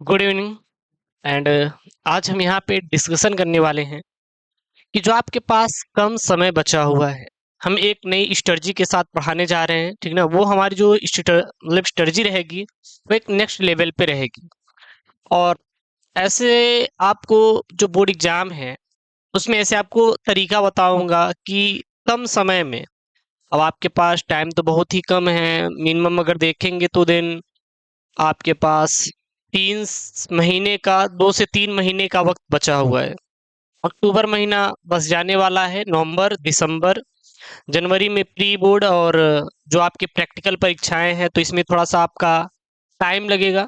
Good evening and आज हम यहाँ पे डिस्कशन करने वाले हैं कि जो आपके पास कम समय बचा हुआ है, हम एक नई स्ट्रेटजी के साथ पढ़ाने जा रहे हैं। ठीक ना, वो हमारी जो मतलब स्ट्रेटजी रहेगी वो एक नेक्स्ट लेवल पे रहेगी। और ऐसे आपको जो बोर्ड एग्जाम है उसमें ऐसे आपको तरीका बताऊंगा कि कम समय में, अब आपके पास टाइम तो बहुत ही कम है, मिनिमम अगर देखेंगे तो दिन आपके पास 3 महीने का, 2 से 3 महीने का वक्त बचा हुआ है। अक्टूबर महीना बस जाने वाला है, नवंबर, दिसंबर, जनवरी में प्री बोर्ड और जो आपकी प्रैक्टिकल परीक्षाएं हैं, तो इसमें थोड़ा सा आपका टाइम लगेगा।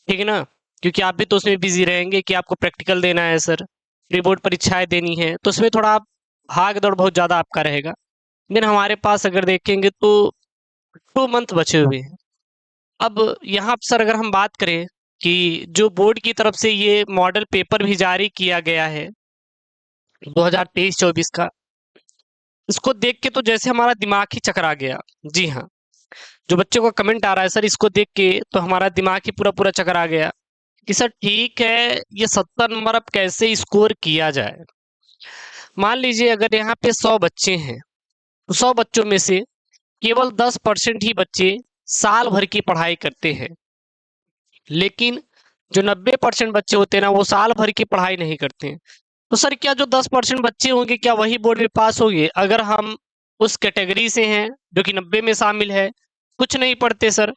ठीक है ना, क्योंकि आप भी तो उसमें बिजी रहेंगे कि आपको प्रैक्टिकल देना है सर, प्री बोर्ड परीक्षाएं देनी है, तो उसमें थोड़ा आप भाग दौड़ बहुत ज़्यादा आपका रहेगा। लेकिन हमारे पास अगर देखेंगे तो 2 मंथ बचे हुए हैं। अब यहाँ पर सर अगर हम बात करें कि जो बोर्ड की तरफ से ये मॉडल पेपर भी जारी किया गया है 2023-24 का, इसको देख के तो जैसे हमारा दिमाग ही चकरा गया। जी हाँ, जो बच्चों का कमेंट आ रहा है सर, इसको देख के तो हमारा दिमाग ही पूरा पूरा चकरा गया कि सर ठीक है, ये 70 नंबर अब कैसे स्कोर किया जाए। मान लीजिए अगर यहाँ पे 100 बच्चे हैं तो 100 बच्चों में से केवल 10% ही बच्चे साल भर की पढ़ाई करते हैं, लेकिन जो 90% बच्चे होते हैं ना, वो साल भर की पढ़ाई नहीं करते हैं। तो सर क्या जो 10% बच्चे होंगे क्या वही बोर्ड में पास होंगे अगर हम उस कैटेगरी से हैं जो कि 90 में शामिल है? कुछ नहीं पढ़ते सर,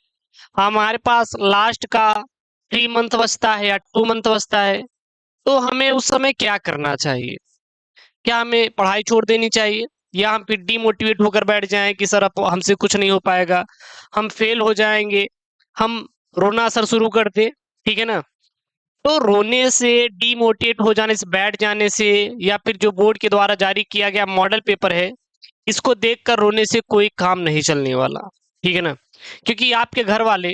हमारे पास लास्ट का 3 मंथ बचता है या 2 मंथ बचता है, तो हमें उस समय क्या करना चाहिए? क्या हमें पढ़ाई छोड़ देनी चाहिए, या हम फिर डीमोटिवेट होकर बैठ जाएं कि सर अब हमसे कुछ नहीं हो पाएगा, हम फेल हो जाएंगे, हम रोना सर शुरू कर दे? ठीक है ना, तो रोने से, डीमोटिवेट हो जाने से, बैठ जाने से, या फिर जो बोर्ड के द्वारा जारी किया गया मॉडल पेपर है, इसको देखकर रोने से कोई काम नहीं चलने वाला। ठीक है ना, क्योंकि आपके घर वाले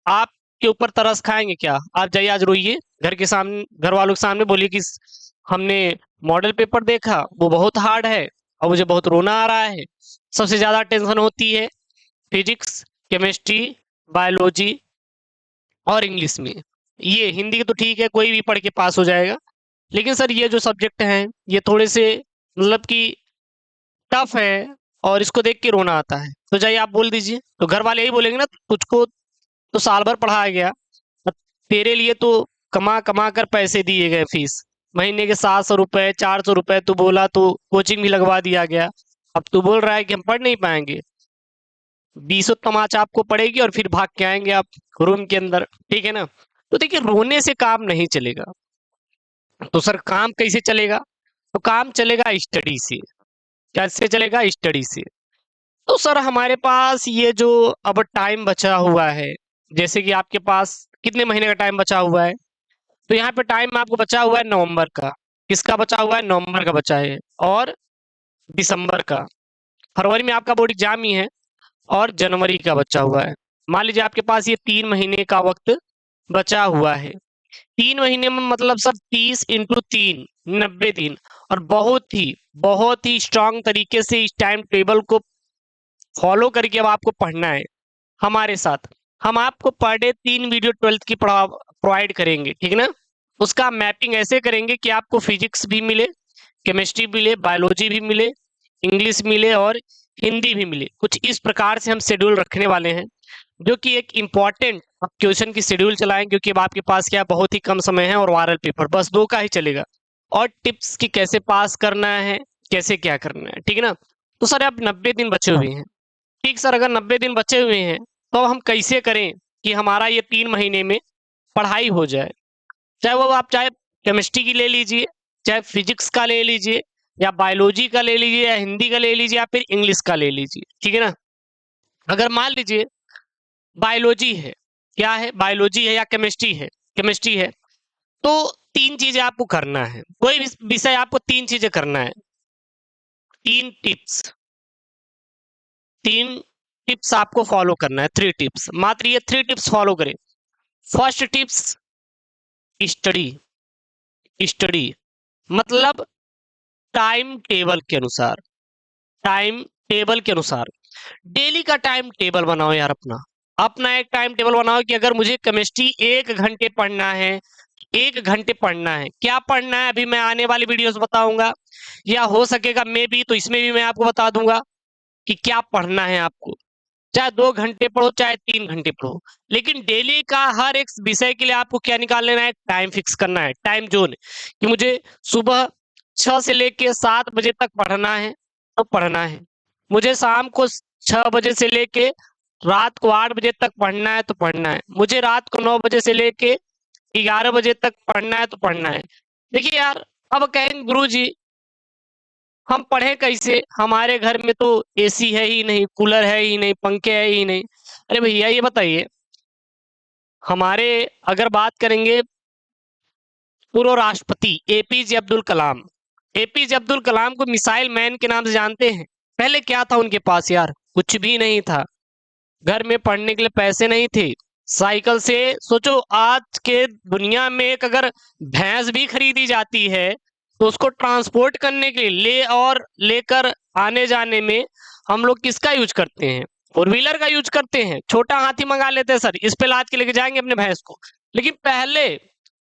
आपके ऊपर तरस खाएंगे क्या? आप जाइए आज रोइए घर के सामने, घर वालों के सामने बोलिए कि हमने मॉडल पेपर देखा, वो बहुत हार्ड है और मुझे बहुत रोना आ रहा है। सबसे ज्यादा टेंशन होती है फिजिक्स, केमिस्ट्री, बायोलॉजी और इंग्लिश में। ये हिंदी की तो ठीक है, कोई भी पढ़ के पास हो जाएगा, लेकिन सर ये जो सब्जेक्ट हैं ये थोड़े से मतलब कि टफ है और इसको देख के रोना आता है। तो जाइए आप बोल दीजिए, तो घर वाले यही बोलेंगे ना, तुझको तो साल भर पढ़ाया गया, अब तेरे लिए तो कमा कमा कर पैसे दिए गए, फीस महीने के 700 रुपए, 400 रुपए तू बोला तो कोचिंग भी लगवा दिया गया, अब तू बोल रहा है कि हम पढ़ नहीं पाएंगे। 20 तमाचा आपको पड़ेगी और फिर भाग के आएंगे आप रूम के अंदर। ठीक है ना, तो देखिए रोने से काम नहीं चलेगा। तो सर काम कैसे चलेगा? तो काम चलेगा स्टडी से। कैसे चलेगा? स्टडी से। तो सर हमारे पास ये जो अब टाइम बचा हुआ है, जैसे कि आपके पास कितने महीने का टाइम बचा हुआ है, तो यहाँ पे टाइम आपको बचा हुआ है नवंबर का। किसका बचा हुआ है? नवंबर का बचा है, और दिसंबर का। फरवरी में आपका बोर्ड एग्जाम ही है, और जनवरी का बचा हुआ है। मान लीजिए आपके पास ये 3 महीने का वक्त बचा हुआ है। 3 महीने में मतलब सर 30 × 3, 90 दिन। और बहुत ही स्ट्रांग तरीके से इस टाइम टेबल को फॉलो करके अब आपको पढ़ना है हमारे साथ। हम आपको पर डे 3 वीडियो 12th की प्रोवाइड करेंगे। ठीक है ना, उसका मैपिंग ऐसे करेंगे कि आपको फिजिक्स भी मिले, केमिस्ट्री मिले, बायोलॉजी भी मिले, इंग्लिश मिले और हिंदी भी मिले। कुछ इस प्रकार से हम शेड्यूल रखने वाले हैं, जो कि एक इम्पॉर्टेंट क्वेश्चन की शेड्यूल चलाएं, क्योंकि अब आपके पास क्या बहुत ही कम समय है और वायरल पेपर बस 2 का ही चलेगा। और टिप्स की कैसे पास करना है, कैसे क्या करना है। ठीक है ना, तो सर अब 90 दिन बचे हुए हैं। ठीक सर, अगर 90 दिन बचे हुए हैं तो हम कैसे करें कि हमारा ये 3 महीने में पढ़ाई हो जाए? चाहे वो आप चाहे केमिस्ट्री की ले लीजिए, चाहे फिजिक्स का ले लीजिए, या बायोलॉजी का ले लीजिए, या हिंदी का ले लीजिए, या फिर इंग्लिश का ले लीजिए। ठीक है ना, अगर मान लीजिए बायोलॉजी है, क्या है? बायोलॉजी है या केमिस्ट्री है? केमिस्ट्री है। तो 3 चीजें आपको करना है, कोई भी विषय आपको 3 चीजें करना है। 3 टिप्स, 3 टिप्स आपको फॉलो करना है। 3 टिप्स, मात्र ये 3 टिप्स फॉलो करें। First tips, study. स्टडी मतलब टाइम टेबल के अनुसार, टाइम टेबल के अनुसार डेली का टाइम टेबल बनाओ यार अपना। अपना एक टाइम टेबल बनाओ कि अगर मुझे केमिस्ट्री 1 घंटे पढ़ना है, 1 घंटे पढ़ना है। क्या पढ़ना है अभी मैं आने वाली वीडियोस बताऊंगा, या हो सकेगा मे बी तो इसमें भी मैं आपको बता दूंगा कि क्या पढ़ना है आपको। चाहे 2 घंटे पढ़ो, चाहे 3 घंटे पढ़ो, लेकिन डेली का हर एक विषय के लिए आपको क्या निकाल लेना है, टाइम फिक्स करना है, टाइम जोन, कि मुझे सुबह 6 से लेके 7 बजे तक पढ़ना है तो पढ़ना है, मुझे शाम को 6 बजे से लेके रात को 8 बजे तक पढ़ना है तो पढ़ना है, मुझे रात को 9 बजे से लेके 11 बजे तक पढ़ना है तो पढ़ना है। देखिए यार, अब कहेंगे गुरुजी हम पढ़े कैसे, हमारे घर में तो एसी है ही नहीं, कूलर है ही नहीं, पंखे है ही नहीं। अरे भैया ये बताइए, हमारे अगर बात करेंगे पूर्व राष्ट्रपति एपीजे अब्दुल कलाम, एपीजे अब्दुल कलाम को मिसाइल मैन के नाम से जानते हैं। पहले क्या था उनके पास यार, कुछ भी नहीं था, घर में पढ़ने के लिए पैसे नहीं थे, साइकिल से, सोचो आज के दुनिया में एक अगर भैंस भी खरीदी जाती है तो उसको ट्रांसपोर्ट करने के लिए ले और लेकर आने जाने में हम लोग किसका यूज करते हैं, 4 व्हीलर का यूज करते हैं। छोटा हाथी मंगा लेते हैं सर, इस पे लाद के लेके जाएंगे अपने भैंस को। लेकिन पहले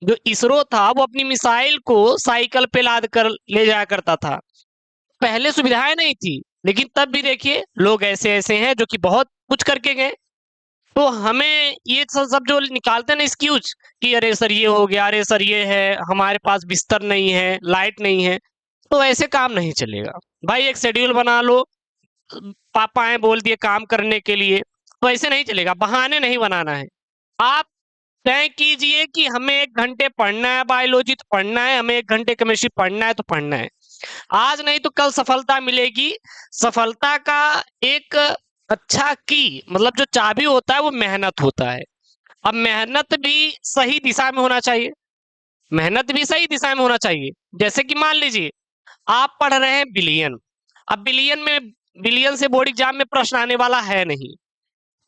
जो इसरो था वो अपनी मिसाइल को साइकिल पे लाद कर ले जाया करता था। पहले सुविधाएं नहीं थी, लेकिन तब भी देखिए लोग ऐसे ऐसे हैं जो कि बहुत कुछ करके गए। तो हमें ये सब जो निकालते हैं ना एक्सक्यूज कि अरे सर ये हो गया, अरे सर ये है, हमारे पास बिस्तर नहीं है, लाइट नहीं है, तो ऐसे काम नहीं चलेगा भाई। एक शेड्यूल बना लो, पापा हैं बोल दिए काम करने के लिए, तो ऐसे नहीं चलेगा, बहाने नहीं बनाना है। आप तय कीजिए कि हमें 1 घंटे पढ़ना है बायोलॉजी तो पढ़ना है, हमें 1 घंटे केमिस्ट्री पढ़ना है तो पढ़ना है। आज नहीं तो कल सफलता मिलेगी। सफलता का एक अच्छा की मतलब जो चाबी होता है वो मेहनत होता है। अब मेहनत भी सही दिशा में होना चाहिए, मेहनत भी सही दिशा में होना चाहिए। जैसे कि मान लीजिए आप पढ़ रहे हैं बिलियन, अब बिलियन से बोर्ड एग्जाम में प्रश्न आने वाला है नहीं,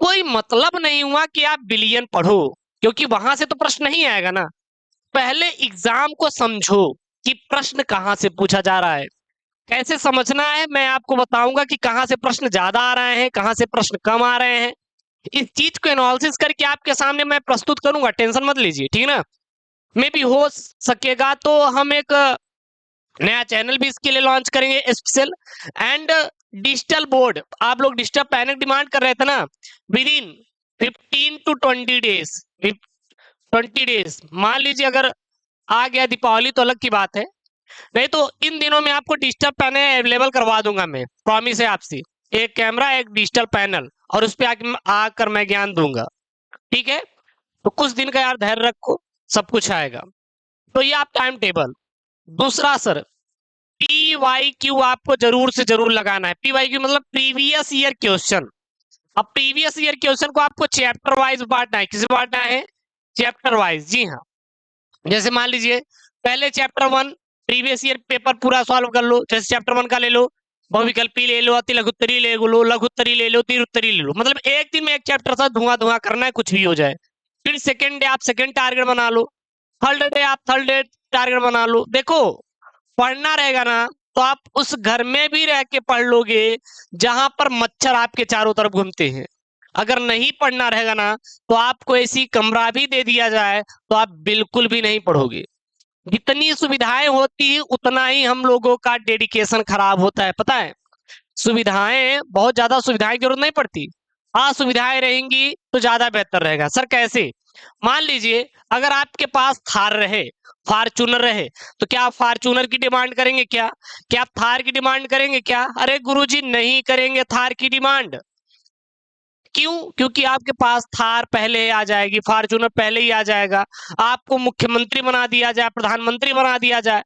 कोई मतलब नहीं हुआ कि आप बिलियन पढ़ो, क्योंकि वहां से तो प्रश्न नहीं आएगा ना। पहले एग्जाम को समझो कि प्रश्न कहां से पूछा जा रहा है। कैसे समझना है मैं आपको बताऊंगा कि कहां से प्रश्न ज्यादा आ रहे हैं, कहां से प्रश्न कम आ रहे हैं। इस चीज को एनालिसिस करके आपके सामने मैं प्रस्तुत करूंगा, टेंशन मत लीजिए, ठीक है ना। मे भी हो सकेगा तो हम एक नया चैनल भी इसके लिए लॉन्च करेंगे स्पेशल। एंड डिजिटल बोर्ड, आप लोग डिजिटल पैनल डिमांड कर रहे थे ना, with in 15 to 20 days, 20 days मान लीजिए अगर आ गया दीपावली तो अलग की बात है, नहीं तो इन दिनों में आपको डिजिटल पैनल अवेलेबल करवा दूंगा मैं, प्रॉमिस है आपसे। एक कैमरा, एक डिजिटल पैनल, और उस पर आकर मैं ज्ञान दूंगा, ठीक है। तो कुछ दिन का यार धैर्य रखो, सब कुछ आएगा। तो ये आप टाइम टेबल। दूसरा सर, PYQ आपको जरूर से जरूर लगाना है। PYQ मतलब प्रीवियस ईयर क्वेश्चन। अब प्रीवियस ईयर क्वेश्चन को आपको चैप्टर वाइज बांटना है। किसे बांटना है? चैप्टर वाइज, जी हाँ। जैसे मान लीजिए पहले चैप्टर 1 प्रीवियस ईयर पेपर पूरा सॉल्व कर लो, जैसे चैप्टर 1 का ले लो, बहुविकल्पी ले लो, अति लघुत्तरी ले लो, लघुत्तरी ले लो, तीरुत्तरी ले लो, मतलब एक दिन में एक चैप्टर सा धुआं धुआं करना है, कुछ भी हो जाए। फिर सेकेंड डे आप सेकेंड टारगेट बना लो, थर्ड डे आप थर्ड डे टारगेट बना लो। देखो पढ़ना रहेगा ना तो आप उस घर में भी रह के पढ़ लोगे जहां पर मच्छर आपके चारों तरफ घूमते हैं। अगर नहीं पढ़ना रहेगा ना तो आपको ऐसी कमरा भी दे दिया जाए तो आप बिल्कुल भी नहीं पढ़ोगे। जितनी सुविधाएं होती है उतना ही हम लोगों का डेडिकेशन खराब होता है, पता है। सुविधाएं, बहुत ज्यादा सुविधाएं की जरूरत नहीं पड़ती, असुविधाएं रहेंगी तो ज्यादा बेहतर रहेगा। सर कैसे? मान लीजिए अगर आपके पास थार रहे, फॉर्चूनर रहे, तो क्या आप फॉर्चूनर की डिमांड करेंगे? क्या आप थार की डिमांड करेंगे? क्या? अरे गुरुजी नहीं करेंगे थार की डिमांड। क्यों? क्योंकि आपके पास थार पहले आ जाएगी, फॉर्चूनर पहले ही आ जाएगा। आपको मुख्यमंत्री बना दिया जाए, प्रधानमंत्री बना दिया जाए,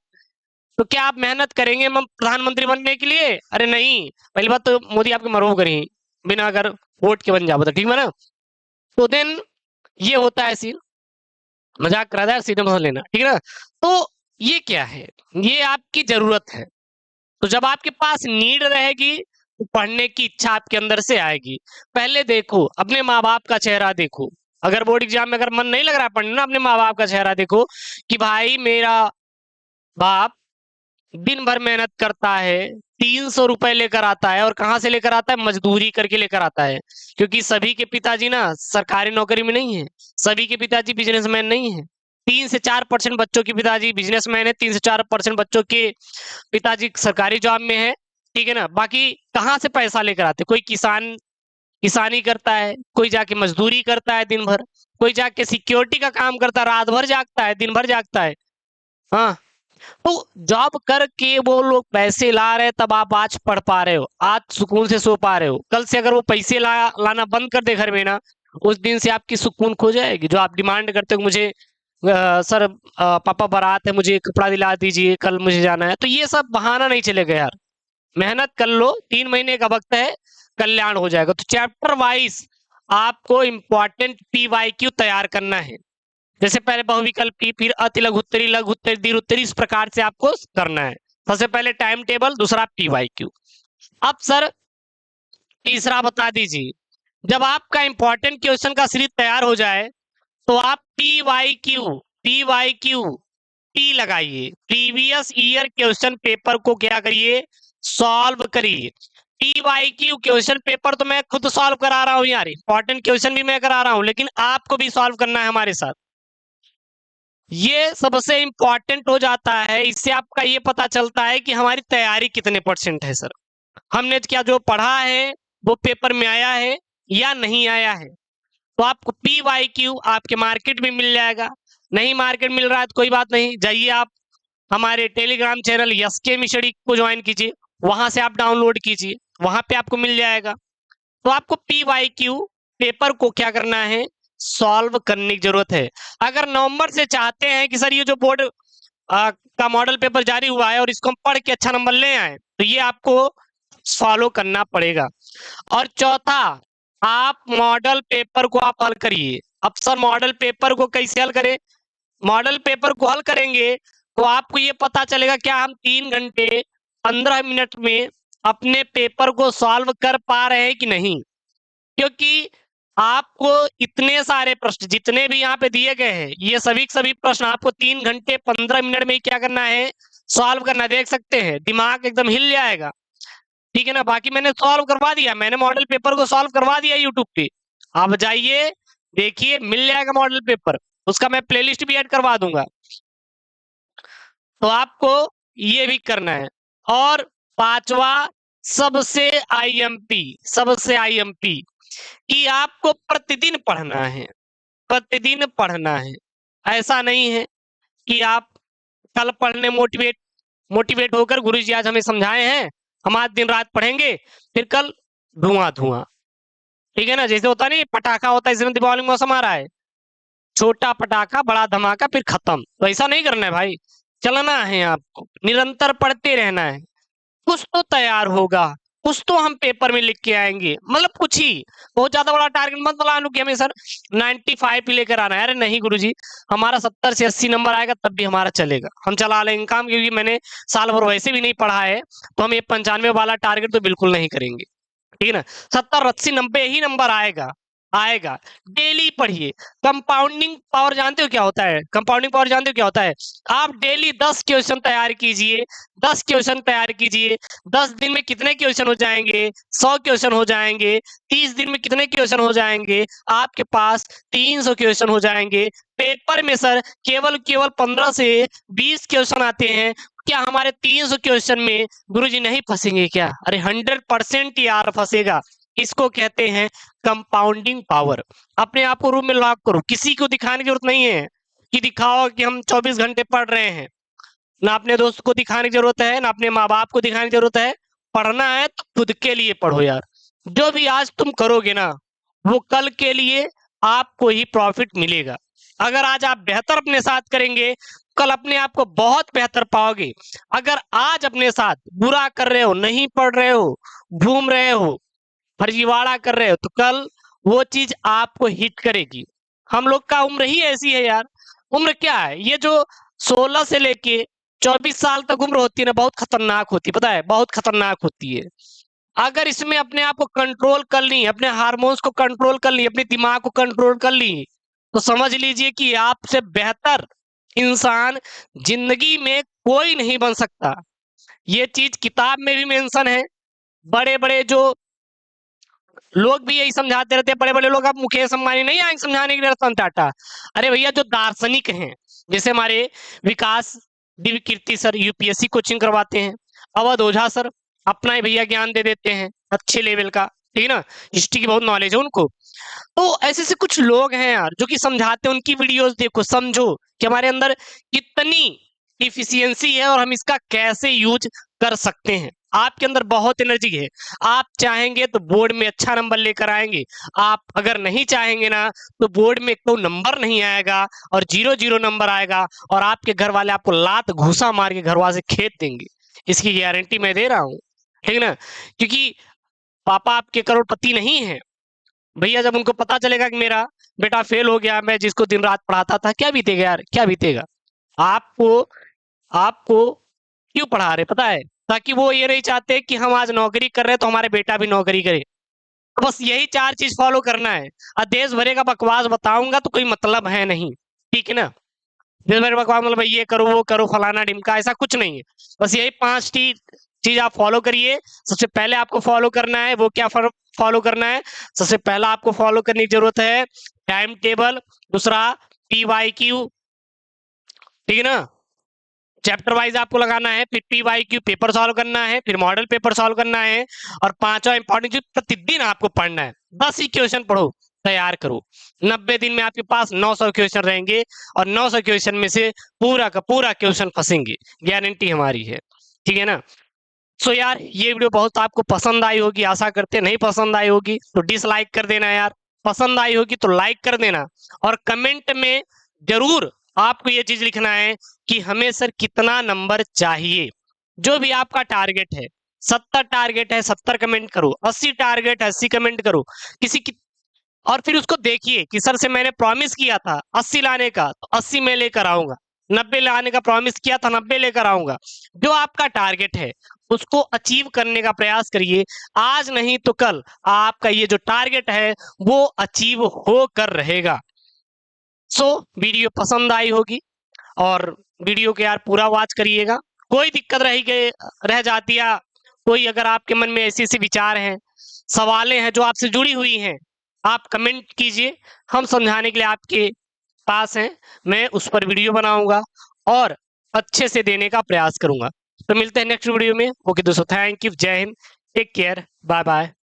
तो क्या आप मेहनत करेंगे प्रधानमंत्री बनने के लिए? अरे नहीं। पहली बात तो मोदी आपके मरोग करें बिना अगर वोट के बन जाओ, तो ठीक है ना। तो देन ये होता है सीन, मजाक करा था, सीधे समझ लेना, ठीक है ना। तो ये क्या है? ये आपकी जरूरत है। तो जब आपके पास नीड रहेगी तो पढ़ने की इच्छा आपके अंदर से आएगी। पहले देखो अपने माँ बाप का चेहरा देखो, अगर बोर्ड एग्जाम में अगर मन नहीं लग रहा पढ़ने ना, अपने माँ बाप का चेहरा देखो कि भाई मेरा बाप दिन भर मेहनत करता है, 300 रुपए लेकर आता है, और कहाँ से लेकर आता है? मजदूरी करके लेकर आता है। क्योंकि सभी के पिताजी ना सरकारी नौकरी में नहीं है, सभी के पिताजी बिजनेसमैन नहीं है। 3 से 4% बच्चों के पिताजी बिजनेसमैन है, 3 से 4% बच्चों के पिताजी सरकारी जॉब में है, ठीक है ना। बाकी कहाँ से पैसा लेकर आते? कोई किसानी करता है, कोई जाके मजदूरी करता है दिन भर, कोई जाके सिक्योरिटी का काम करता है, रात भर जागता है, दिन भर जागता है। हाँ, तो जॉब करके वो लोग पैसे ला रहे हैं, तब आप आज पढ़ पा रहे हो, आज सुकून से सो पा रहे हो। कल से अगर वो पैसे लाना बंद कर दे घर में ना, उस दिन से आपकी सुकून खो जाएगी। जो आप डिमांड करते हो मुझे सर पापा बारात है, मुझे कपड़ा दिला दीजिए, कल मुझे जाना है, तो ये सब बहाना नहीं चलेगा यार। मेहनत कर लो, 3 महीने का वक्त है, कल्याण हो जाएगा। तो चैप्टर वाइज आपको इंपॉर्टेंट PYQ तैयार करना है। जैसे पहले बहुविकल्पी, फिर अति लघुत्तरी, लघुत्तरी, दीर्घोत्तरी, इस प्रकार से आपको करना है। सबसे पहले टाइम टेबल, दूसरा PYQ। अब सर तीसरा बता दीजिए, जब आपका इंपॉर्टेंट क्वेश्चन का सीरीज तैयार हो जाए तो आप PYQ P लगाइए, प्रीवियस ईयर क्वेश्चन पेपर को क्या करिए? सॉल्व करिए। PYQ क्वेश्चन पेपर तो मैं खुद सॉल्व करा रहा हूं यार, इंपॉर्टेंट क्वेश्चन भी मैं करा रहा हूं, लेकिन आपको भी सॉल्व करना है हमारे साथ। ये सबसे इंपॉर्टेंट हो जाता है, इससे आपका ये पता चलता है कि हमारी तैयारी कितने % है सर, हमने क्या जो पढ़ा है वो पेपर में आया है या नहीं आया है। तो आपको PYQ आपके मार्केट में मिल जाएगा, नहीं मार्केट मिल रहा है तो कोई बात नहीं, जाइए आप हमारे टेलीग्राम चैनल SK मिशड़ी को ज्वाइन कीजिए, वहां से आप डाउनलोड कीजिए, वहां पे आपको मिल जाएगा। तो आपको PYQ पेपर को क्या करना है? सॉल्व करने की जरूरत है। अगर नवंबर से चाहते हैं कि सर ये जो बोर्ड का मॉडल पेपर जारी हुआ है और इसको हम पढ़ के अच्छा नंबर ले आए, तो ये आपको फॉलो करना पड़ेगा। और चौथा, आप मॉडल पेपर को आप हल करिए। अब सर मॉडल पेपर को कैसे हल करें? मॉडल पेपर को हल करेंगे तो आपको ये पता चलेगा क्या हम 3 घंटे 15 मिनट में अपने पेपर को सॉल्व कर पा रहे हैं कि नहीं। क्योंकि आपको इतने सारे प्रश्न जितने भी यहाँ पे दिए गए हैं, ये सभी प्रश्न आपको 3 घंटे 15 मिनट में क्या करना है? सॉल्व करना। देख सकते हैं दिमाग एकदम हिल जाएगा, ठीक है ना। बाकी मैंने सॉल्व करवा दिया, मैंने मॉडल पेपर को सॉल्व करवा दिया यूट्यूब पे, आप जाइए देखिए, मिल जाएगा मॉडल पेपर, उसका मैं प्लेलिस्ट भी ऐड करवा दूंगा। तो आपको ये भी करना है। और पांचवा, सबसे IMP कि आपको प्रतिदिन पढ़ना है, प्रतिदिन पढ़ना है। ऐसा नहीं है कि आप कल पढ़ने मोटिवेट होकर गुरुजी आज हमें समझाए हैं, हम आज दिन रात पढ़ेंगे, फिर कल धुआं, ठीक है ना। जैसे होता नहीं पटाखा होता है, इसमें दीपावली का मौसम आ रहा है, छोटा पटाखा बड़ा धमाका फिर खत्म, तो ऐसा नहीं करना है भाई। चलना है आपको, निरंतर पढ़ते रहना है, कुछ तो तैयार होगा, कुछ तो हम पेपर में लिख के आएंगे। मतलब कुछ ही, बहुत ज्यादा बड़ा टारगेट मत बना लो कि हमें सर 95 लेकर आना है। अरे नहीं गुरुजी, हमारा 70 से 80 नंबर आएगा तब भी हमारा चलेगा, हम चला लेंगे काम, क्योंकि मैंने साल भर वैसे भी नहीं पढ़ा है, तो हम ये 95 वाला टारगेट तो बिल्कुल नहीं करेंगे, ठीक है ना। 70 80 90 ही नंबर आएगा। डेली पढ़िए। कंपाउंडिंग पावर जानते हो क्या होता है? कंपाउंडिंग पावर जानते हो क्या होता है? आप डेली 10 क्वेश्चन तैयार कीजिए, 10 क्वेश्चन तैयार कीजिए। 10 दिन में कितने क्वेश्चन हो जाएंगे? 100 क्वेश्चन हो जाएंगे। 30 दिन में कितने क्वेश्चन हो जाएंगे? आपके पास 300 क्वेश्चन हो जाएंगे। पेपर में सर केवल 15 से 20 क्वेश्चन आते हैं, क्या हमारे 300 क्वेश्चन में गुरुजी नहीं फंसेंगे क्या? अरे 100% यार फंसेगा। इसको कहते हैं कंपाउंडिंग पावर। अपने आप को रूम में लॉक करो, किसी को दिखाने की जरूरत नहीं है कि दिखाओ कि हम 24 घंटे पढ़ रहे हैं। ना अपने दोस्त को दिखाने की जरूरत है, ना अपने माँ बाप को दिखाने की जरूरत है। पढ़ना है तो खुद के लिए पढ़ो यार। जो भी आज तुम करोगे ना, वो कल के लिए आपको ही प्रॉफिट मिलेगा। अगर आज आप बेहतर अपने साथ करेंगे, कल अपने आप को बहुत बेहतर पाओगे। अगर आज अपने साथ बुरा कर रहे हो, नहीं पढ़ रहे हो, घूम रहे हो, फर्जीवाड़ा कर रहे हो, तो कल वो चीज आपको हिट करेगी। हम लोग का उम्र ही ऐसी है यार। उम्र क्या है, ये जो 16 से लेके 24 साल तक उम्र होती है ना, बहुत खतरनाक होती है, पता है, बहुत खतरनाक होती है। अगर इसमें अपने आप को कंट्रोल कर ली, अपने हार्मोन्स को कंट्रोल कर ली, अपने दिमाग को कंट्रोल कर ली, तो समझ लीजिए कि आपसे बेहतर इंसान जिंदगी में कोई नहीं बन सकता। ये चीज किताब में भी मेंशन है। बड़े बड़े जो लोग भी यही समझाते रहते हैं, बड़े बड़े लोग, आप मुकेश अंबानी नहीं आएंगे समझाने के लिए, रतन टाटा। अरे भैया जो दार्शनिक हैं, जैसे हमारे विकास दिव्य कीर्ति सर यूपीएससी कोचिंग करवाते हैं, अवध ओझा सर अपना ही भैया ज्ञान दे देते हैं अच्छे लेवल का, ठीक है ना, हिस्ट्री की बहुत नॉलेज है उनको। तो ऐसे से कुछ लोग हैं यार जो कि समझाते हैं, उनकी वीडियोस देखो, समझो कि हमारे अंदर कितनी इफिशियंसी है और हम इसका कैसे यूज कर सकते हैं। आपके अंदर बहुत एनर्जी है, आप चाहेंगे तो बोर्ड में अच्छा नंबर लेकर आएंगे, आप अगर नहीं चाहेंगे ना तो बोर्ड में कोई नंबर नहीं आएगा और 0 0 नंबर आएगा, और आपके घर वाले आपको लात घूसा मार के घरवा से खेत देंगे, इसकी गारंटी मैं दे रहा हूँ, ठीक है ना। क्योंकि पापा आपके करोड़पति नहीं है भैया, जब उनको पता चलेगा कि मेरा बेटा फेल हो गया, मैं जिसको दिन रात पढ़ाता था, क्या बीतेगा यार, क्या बीतेगा। आपको आपको क्यों पढ़ा रहे पता है, ताकि वो ये नहीं चाहते कि हम आज नौकरी कर रहे हैं तो हमारे बेटा भी नौकरी करे। तो बस यही 4 चीज फॉलो करना है। और देश भरे का बकवास बताऊंगा तो कोई मतलब है नहीं, ठीक है ना। देश भर का बकवास मतलब ये करो वो करो फलाना ढिमका, ऐसा कुछ नहीं है। बस यही 5 चीज आप फॉलो करिए। सबसे पहले आपको फॉलो करना है, वो क्या फॉलो करना है, सबसे पहला आपको फॉलो करने की जरूरत है टाइम टेबल, दूसरा PYQ, ठीक है ना, चैप्टर वाइज आपको लगाना है, फिर PYQ पेपर सॉल्व करना है, फिर मॉडल पेपर सॉल्व करना है, और 5वां इंपॉर्टेंट चीज प्रतिदिन आपको पढ़ना है। 10 ही क्वेश्चन पढ़ो, तैयार करो, 90 दिन में आपके पास 900 क्वेश्चन रहेंगे, और 900 क्वेश्चन में से पूरा का पूरा क्वेश्चन फंसेंगे, गारंटी हमारी है, ठीक है ना। सो यार ये वीडियो बहुत आपको पसंद आई होगी, आशा करते, नहीं पसंद आई होगी तो डिसलाइक कर देना यार, पसंद आई होगी तो लाइक कर देना, और कमेंट में जरूर आपको ये चीज लिखना है कि हमें सर कितना नंबर चाहिए। जो भी आपका टारगेट है, 70 टारगेट है 70 कमेंट करो, 80 टारगेट है 80 कमेंट करो, किसी की, और फिर उसको देखिए कि सर से मैंने प्रॉमिस किया था 80 लाने का तो 80 मैं लेकर आऊंगा, 90 लाने का प्रॉमिस किया था 90 लेकर आऊंगा। जो आपका टारगेट है उसको अचीव करने का प्रयास करिए, आज नहीं तो कल आपका ये जो टारगेट है वो अचीव होकर रहेगा। सो वीडियो पसंद आई होगी, और वीडियो को यार पूरा वॉच करिएगा। कोई दिक्कत रह जाती है, कोई अगर आपके मन में ऐसी ऐसी विचार हैं, सवालें हैं जो आपसे जुड़ी हुई हैं, आप कमेंट कीजिए, हम समझाने के लिए आपके पास हैं। मैं उस पर वीडियो बनाऊंगा और अच्छे से देने का प्रयास करूंगा। तो मिलते हैं नेक्स्ट वीडियो में। ओके दोस्तों, थैंक यू, जय हिंद, टेक केयर, बाय बाय।